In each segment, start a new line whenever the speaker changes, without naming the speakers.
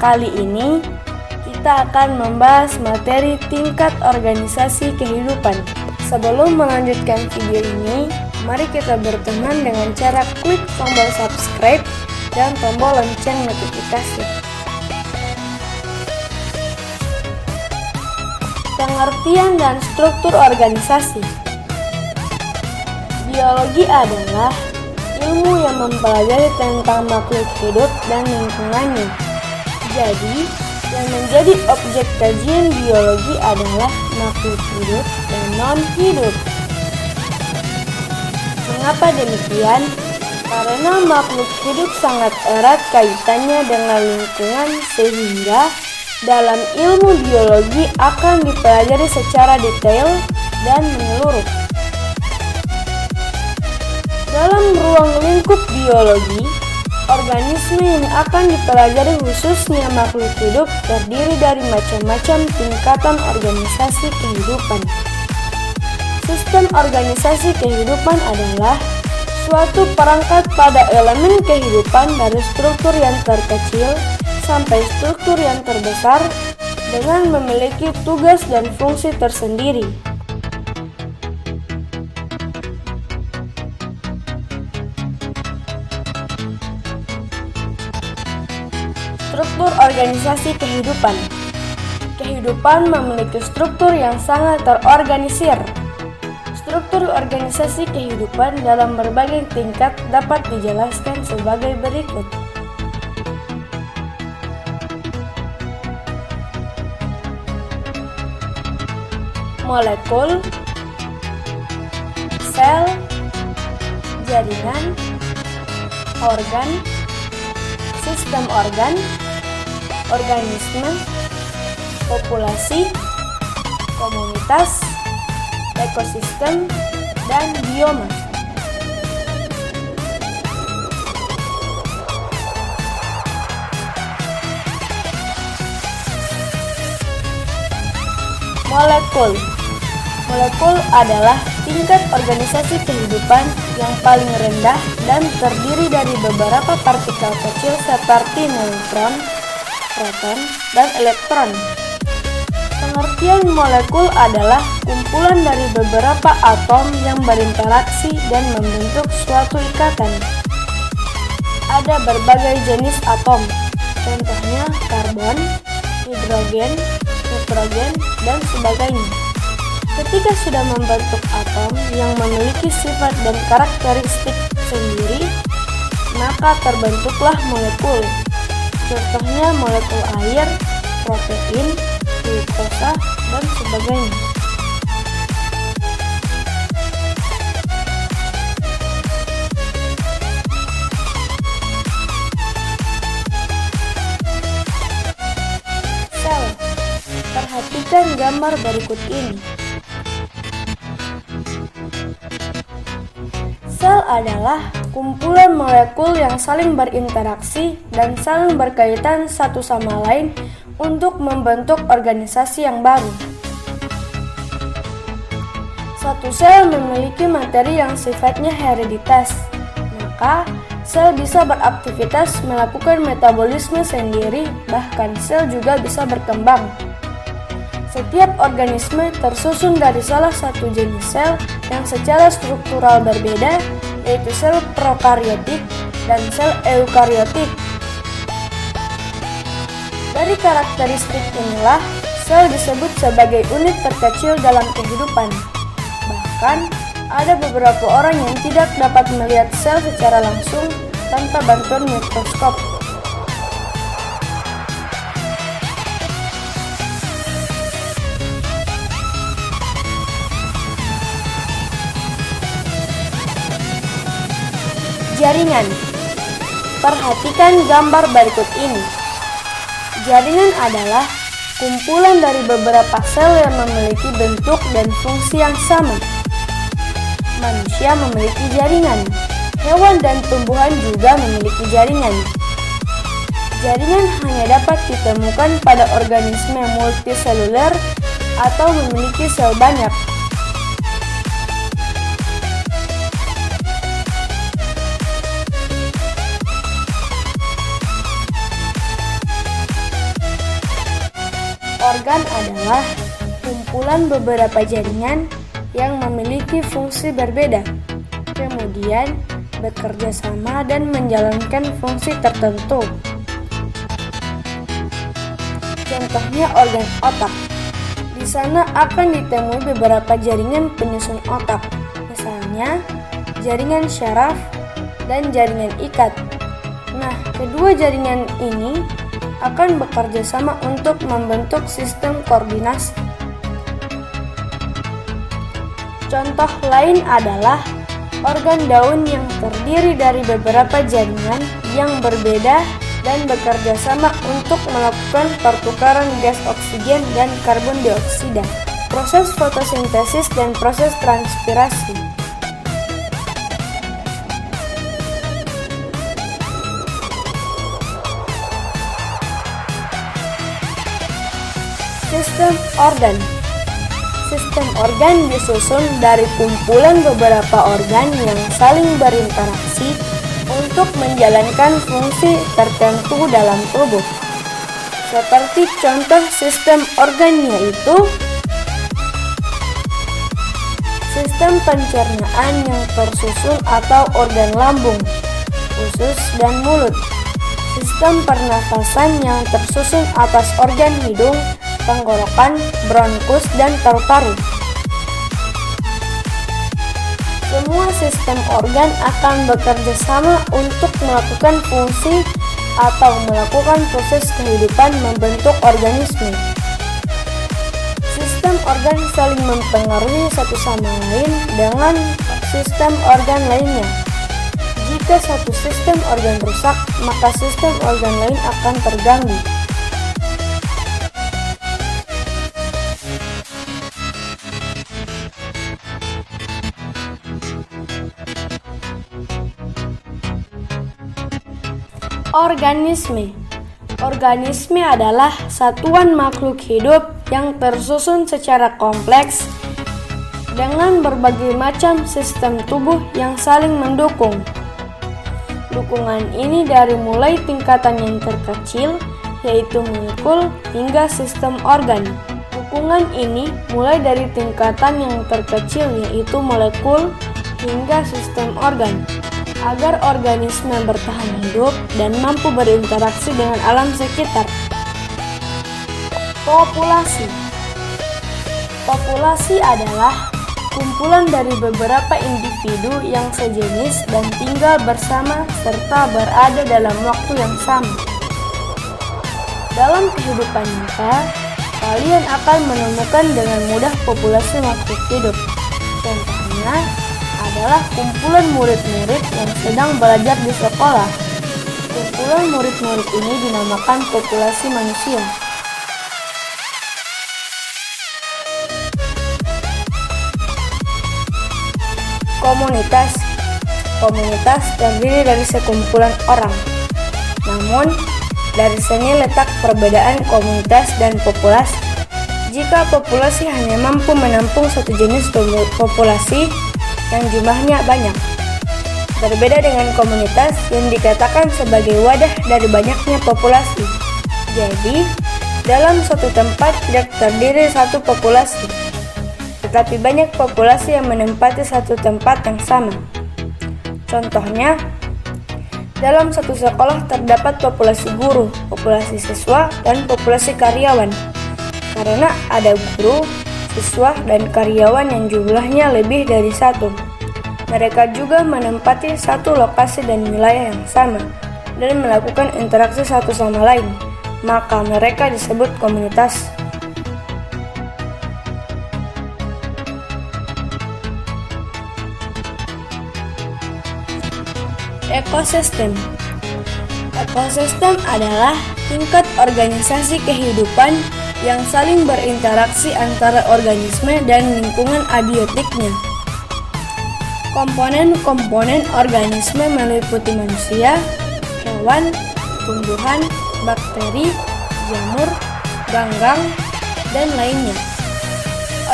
Kali ini kita akan membahas materi tingkat organisasi kehidupan. Sebelum melanjutkan video ini, mari kita berteman dengan cara klik tombol subscribe dan tombol lonceng notifikasi. Pengertian dan struktur organisasi. Biologi adalah ilmu yang mempelajari tentang makhluk hidup dan lingkungannya. Jadi, yang menjadi objek kajian biologi adalah makhluk hidup dan non-hidup. Mengapa demikian? Karena makhluk hidup sangat erat kaitannya dengan lingkungan sehingga dalam ilmu biologi akan dipelajari secara detail dan menyeluruh. Dalam ruang lingkup biologi, organisme yang akan dipelajari khususnya makhluk hidup terdiri dari macam-macam tingkatan organisasi kehidupan. Sistem organisasi kehidupan adalah suatu perangkat pada elemen kehidupan dari struktur yang terkecil sampai struktur yang terbesar dengan memiliki tugas dan fungsi tersendiri. Struktur organisasi kehidupan. Kehidupan memiliki struktur yang sangat terorganisir. Struktur organisasi kehidupan dalam berbagai tingkat dapat dijelaskan sebagai berikut. Molekul, sel, jaringan, organ, sistem organ, organisme, populasi, komunitas, ekosistem, dan bioma. Molekul. Molekul adalah tingkat organisasi kehidupan yang paling rendah dan terdiri dari beberapa partikel kecil seperti neutron, proton, dan elektron. Pengertian molekul adalah kumpulan dari beberapa atom yang berinteraksi dan membentuk suatu ikatan. Ada berbagai jenis atom, contohnya karbon, hidrogen, nitrogen, dan sebagainya. Ketika sudah membentuk atom yang memiliki sifat dan karakteristik sendiri, maka terbentuklah molekul. Contohnya molekul air, protein, glukosa, dan sebagainya. Sel. Perhatikan gambar berikut ini. Sel adalah kumpulan molekul yang saling berinteraksi dan saling berkaitan satu sama lain untuk membentuk organisasi yang baru. Satu sel memiliki materi yang sifatnya hereditas, maka sel bisa beraktivitas melakukan metabolisme sendiri, bahkan sel juga bisa berkembang. Setiap organisme tersusun dari salah satu jenis sel yang secara struktural berbeda, yaitu sel prokariotik dan sel eukariotik. Dari karakteristik inilah, sel disebut sebagai unit terkecil dalam kehidupan. Bahkan, ada beberapa orang yang tidak dapat melihat sel secara langsung tanpa bantuan mikroskop. Jaringan. Perhatikan gambar berikut ini. Jaringan adalah kumpulan dari beberapa sel yang memiliki bentuk dan fungsi yang sama. Manusia memiliki jaringan. Hewan dan tumbuhan juga memiliki jaringan. Jaringan hanya dapat ditemukan pada organisme multiseluler atau memiliki sel banyak. Organ adalah kumpulan beberapa jaringan yang memiliki fungsi berbeda, kemudian bekerja sama dan menjalankan fungsi tertentu. Contohnya organ otak. Di sana akan ditemui beberapa jaringan penyusun otak, misalnya jaringan syaraf dan jaringan ikat. Nah, kedua jaringan ini akan bekerja sama untuk membentuk sistem koordinasi. Contoh lain adalah organ daun yang terdiri dari beberapa jaringan yang berbeda dan bekerja sama untuk melakukan pertukaran gas oksigen dan karbon dioksida, proses fotosintesis dan proses transpirasi. Sistem organ. Sistem organ disusun dari kumpulan beberapa organ yang saling berinteraksi untuk menjalankan fungsi tertentu dalam tubuh. Seperti contoh sistem organ yaitu sistem pencernaan yang tersusun atau organ lambung, usus, dan mulut. Sistem pernafasan yang tersusun atas organ hidung, tenggorokan, bronkus, dan paru-paru. Semua sistem organ akan bekerja sama untuk melakukan fungsi atau melakukan proses kehidupan membentuk organisme. Sistem organ saling mempengaruhi satu sama lain dengan sistem organ lainnya. Jika satu sistem organ rusak, maka sistem organ lain akan terganggu. Organisme. Organisme adalah satuan makhluk hidup yang tersusun secara kompleks dengan berbagai macam sistem tubuh yang saling mendukung. Dukungan ini dari mulai tingkatan yang terkecil, yaitu molekul, hingga sistem organ. Dukungan ini mulai dari tingkatan yang terkecil, yaitu molekul, hingga sistem organ, agar organisme bertahan hidup dan mampu berinteraksi dengan alam sekitar. Populasi. Populasi adalah kumpulan dari beberapa individu yang sejenis dan tinggal bersama serta berada dalam waktu yang sama. Dalam kehidupan nyata, kalian akan menemukan dengan mudah populasi makhluk hidup. Contohnya adalah kumpulan murid-murid yang sedang belajar di sekolah. Kumpulan murid-murid ini dinamakan populasi manusia. Komunitas. Komunitas terdiri dari sekumpulan orang. Namun, dari sini letak perbedaan komunitas dan populasi. Jika populasi hanya mampu menampung satu jenis populasi yang jumlahnya banyak, berbeda dengan komunitas yang dikatakan sebagai wadah dari banyaknya populasi. Jadi, dalam suatu tempat tidak terdiri satu populasi, tetapi banyak populasi yang menempati satu tempat yang sama. Contohnya, dalam satu sekolah terdapat populasi guru, populasi siswa, dan populasi karyawan. Karena ada guru, siswa, dan karyawan yang jumlahnya lebih dari satu, mereka juga menempati satu lokasi dan wilayah yang sama dan melakukan interaksi satu sama lain, maka mereka disebut komunitas. Ekosistem. Ekosistem adalah tingkat organisasi kehidupan yang saling berinteraksi antara organisme dan lingkungan abiotiknya. Komponen-komponen organisme meliputi manusia, hewan, tumbuhan, bakteri, jamur, ganggang, dan lainnya.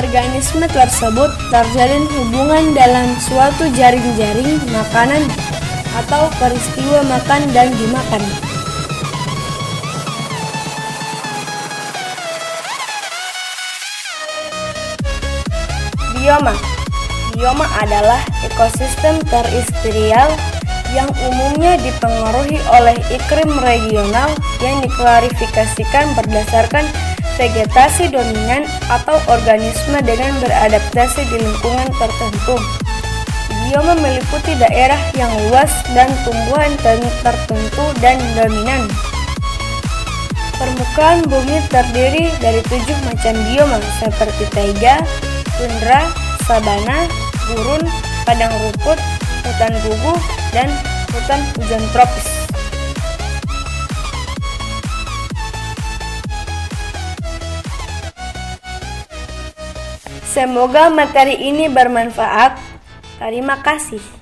Organisme tersebut terjalin hubungan dalam suatu jaring-jaring makanan atau peristiwa makan dan dimakan. Bioma. Bioma adalah ekosistem terestrial yang umumnya dipengaruhi oleh iklim regional yang diklasifikasikan berdasarkan vegetasi dominan atau organisme dengan beradaptasi di lingkungan tertentu. Bioma meliputi daerah yang luas dan tumbuhan tertentu dan dominan. Permukaan bumi terdiri dari 7 macam bioma seperti taiga, tundra, sabana, gurun, padang rumput, hutan guguh, dan hutan hujan tropis. Semoga materi ini bermanfaat. Terima kasih.